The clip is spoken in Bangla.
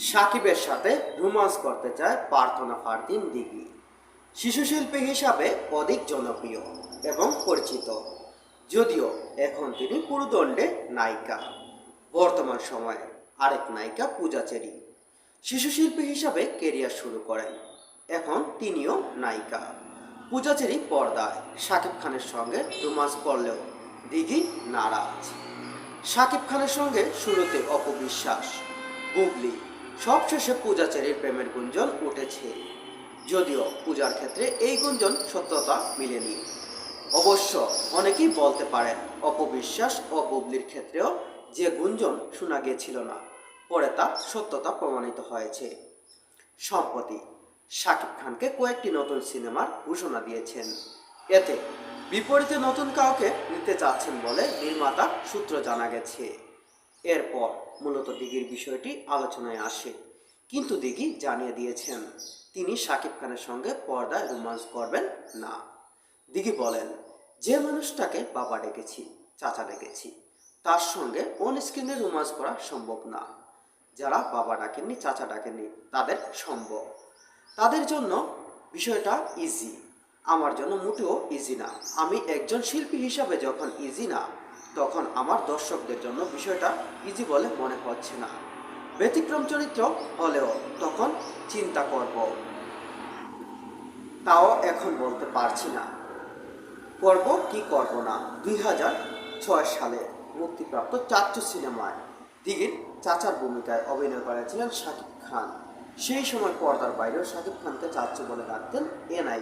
সাকিবের সাথে রোমান্স করতে চায় প্রার্থনা ফারদিন দিঘি। শিশুশিল্পী হিসাবে অধিক জনপ্রিয় এবং পরিচিত, যদিও এখন তিনি পুরোদণ্ডে নায়িকা। বর্তমান সময়ে আরেক নায়িকা পূজা চেরি শিশুশিল্পী হিসাবে কেরিয়ার শুরু করেন। এখন তিনিও নায়িকা। পূজা চেরি পর্দায় শাকিব খানের সঙ্গে রোমান্স করলেও দিঘি নারাজ। শাকিব খানের সঙ্গে শুরুতে অপবিশ্বাস, বুবলি, সবশেষে পূজা চেরির প্রেমের গুঞ্জন উঠেছে, যদিও পূজার ক্ষেত্রে এই গুঞ্জন সত্যতা মিলেনি। অবশ্য অনেকেই বলতে পারেন অপবিশ্বাস ও বুবলির ক্ষেত্রেও যে গুঞ্জন শোনা গিয়েছিল না, পরে তা সত্যতা প্রমাণিত হয়েছে। সম্প্রতি শাকিব খানকে কয়েকটি নতুন সিনেমার ঘোষণা দিয়েছেন। এতে বিপরীতে নতুন কাউকে নিতে চাচ্ছেন বলে নির্মাতা সূত্র জানা গেছে। এরপর মূলত দিঘির বিষয়টি আলোচনায় আসে, কিন্তু দিঘি জানিয়ে দিয়েছেন তিনি শাকিব খানের সঙ্গে পর্দায় রোমান্স করবেন না। দিঘি বলেন, যে মানুষটাকে বাবা ডেকেছি, চাচা ডেকেছি, তার সঙ্গে অন স্ক্রিনে রোমান্স করা সম্ভব না। যারা বাবা ডাকেননি, চাচা ডাকেননি, তাদের সম্ভব। তাদের জন্য বিষয়টা ইজি, আমার জন্য মোটেও ইজি না। আমি একজন শিল্পী হিসাবে যখন ইজি না, তখন আমার দর্শকদের জন্য বিষয়টা ইজি বলে মনে হচ্ছে না। ব্যতিক্রম চরিত্র হলেও তখন চিন্তা করব, তাও এখন বলতে পারছি না করব কি করব না। 2006 সালে মুক্তিপ্রাপ্ত চাচ্চু সিনেমায় দিঘির চাচার ভূমিকায় অভিনয় করেছিলেন শাকিব খান। সেই সময় পর্দার বাইরেও শাকিব খানকে চাচ্চু বলে ডাকতেন এ নায়িকা।